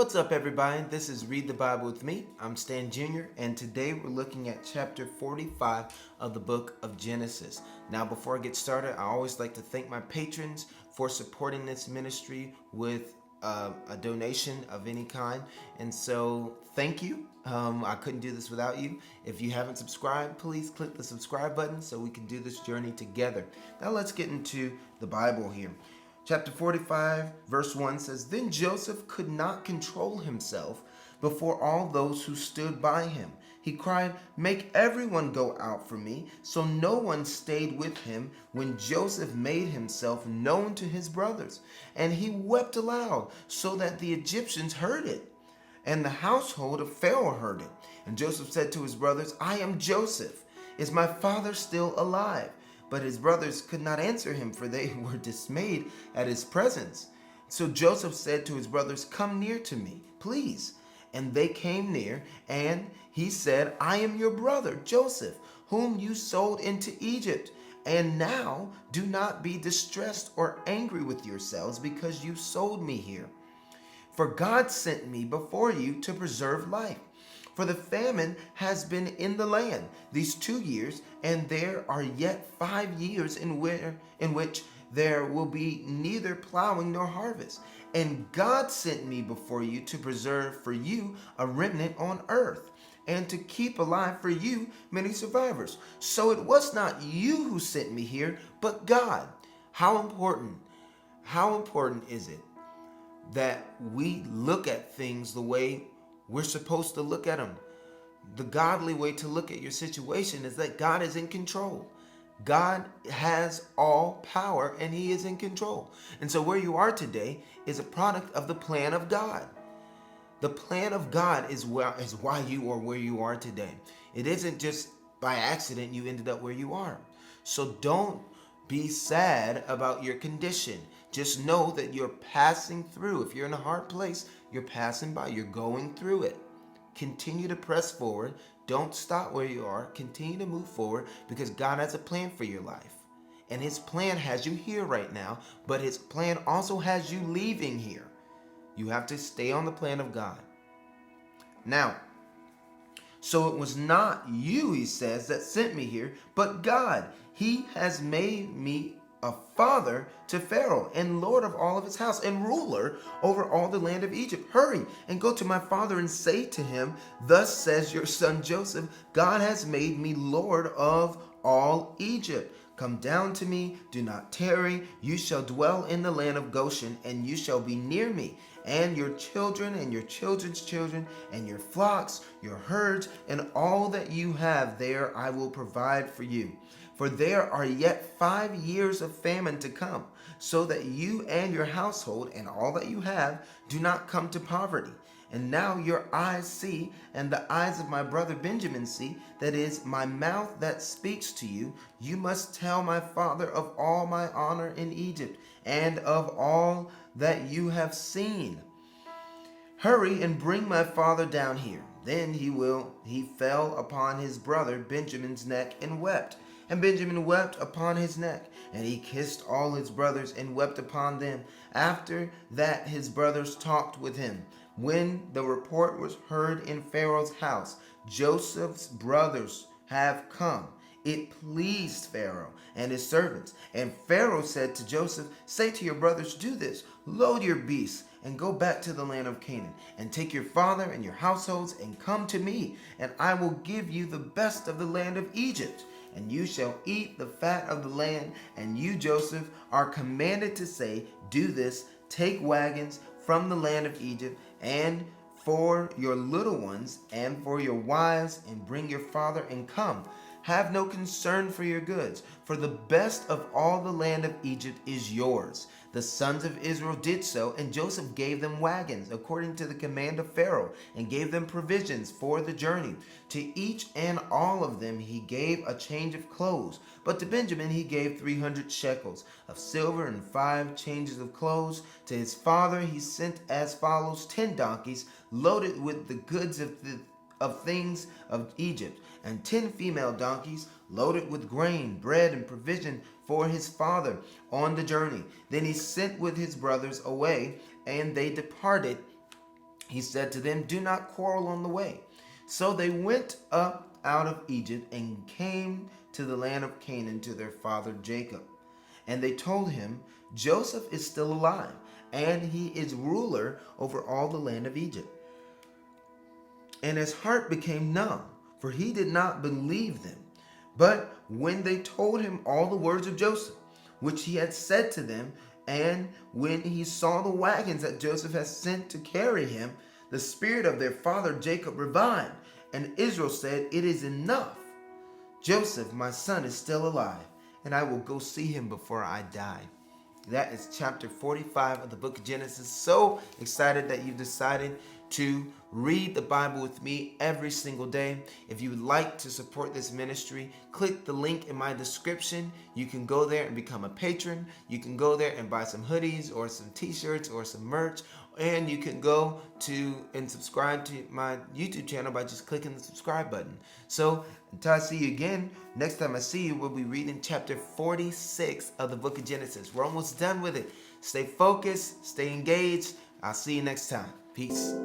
What's up, everybody? This is Read the Bible with me. I'm Stan Jr., and today we're looking at chapter 45 of the book of Genesis. Now, before I get started, I always like to thank my patrons for supporting this ministry with a donation of any kind. And so, thank you. I couldn't do this without you. If you haven't subscribed, please click the subscribe button so we can do this journey together. Now, let's get into the Bible here. Chapter 45, verse 1 says, Then Joseph could not control himself before all those who stood by him. He cried, Make everyone go out for me. So no one stayed with him when Joseph made himself known to his brothers. And he wept aloud so that the Egyptians heard it. And the household of Pharaoh heard it. And Joseph said to his brothers, I am Joseph. Is my father still alive? But his brothers could not answer him, for they were dismayed at his presence. So Joseph said to his brothers, Come near to me, please. And they came near, and he said, I am your brother, Joseph, whom you sold into Egypt. And now do not be distressed or angry with yourselves because you sold me here. For God sent me before you to preserve life. For the famine has been in the land these 2 years, and there are yet 5 years in which there will be neither plowing nor harvest. And God sent me before you to preserve for you a remnant on earth, and to keep alive for you many survivors. So it was not you who sent me here, but God. How important is it that we look at things the way we're supposed to look at them? The godly way to look at your situation is that God is in control. God has all power and he is in control. And so where you are today is a product of the plan of God. The plan of God is why you are where you are today. It isn't just by accident you ended up where you are. So don't be sad about your condition. Just know that you're passing through. If you're in a hard place, you're passing by. You're going through it. Continue to press forward. Don't stop where you are. Continue to move forward because God has a plan for your life. And his plan has you here right now, but his plan also has you leaving here. You have to stay on the plan of God. Now, so it was not you, he says, that sent me here, but God. He has made me a father to Pharaoh and lord of all of his house and ruler over all the land of Egypt. Hurry and go to my father and say to him, Thus says your son Joseph, God has made me lord of all Egypt. Come down to me, do not tarry. You shall dwell in the land of Goshen, and you shall be near me, and your children and your children's children, and your flocks, your herds, and all that you have there I will provide for you. For there are yet 5 years of famine to come, so that you and your household and all that you have do not come to poverty. And now your eyes see, and the eyes of my brother Benjamin see, that is my mouth that speaks to you. You must tell my father of all my honor in Egypt, and of all that you have seen. Hurry and bring my father down here. Then he fell upon his brother Benjamin's neck and wept. And Benjamin wept upon his neck, and he kissed all his brothers and wept upon them. After that his brothers talked with him. When the report was heard in Pharaoh's house, Joseph's brothers have come. It pleased Pharaoh and his servants. And Pharaoh said to Joseph, Say to your brothers, do this, load your beasts, and go back to the land of Canaan, and take your father and your households, and come to me, and I will give you the best of the land of Egypt. And you shall eat the fat of the land. And you, Joseph, are commanded to say, Do this, take wagons from the land of Egypt, and for your little ones, and for your wives, and bring your father, and come. Have no concern for your goods, for the best of all the land of Egypt is yours. The sons of Israel did so, and Joseph gave them wagons according to the command of Pharaoh, and gave them provisions for the journey. To each and all of them he gave a change of clothes. But to Benjamin he gave 300 shekels of silver and 5 changes of clothes. To his father he sent as follows 10 donkeys loaded with the goods of things of Egypt, and 10 female donkeys loaded with grain, bread, and provision for his father on the journey. Then he sent with his brothers away, and they departed He said to them, "Do not quarrel on the way." So they went up out of Egypt and came to the land of Canaan to their father Jacob. And they told him, "Joseph is still alive, and he is ruler over all the land of Egypt." And his heart became numb, for he did not believe them. But when they told him all the words of Joseph, which he had said to them, and when he saw the wagons that Joseph had sent to carry him, the spirit of their father Jacob revived, and Israel said, "It is enough. Joseph, my son, is still alive, and I will go see him before I die." That is chapter 45 of the book of Genesis. So excited that you've decided to read the Bible with me every single day. If you would like to support this ministry, click the link in my description. You can go there and become a patron. You can go there and buy some hoodies or some t-shirts or some merch. And you can go to and subscribe to my YouTube channel by just clicking the subscribe button. So until I see you again, next time I see you, we'll be reading chapter 46 of the book of Genesis. We're almost done with it. Stay focused, stay engaged. I'll see you next time. Peace.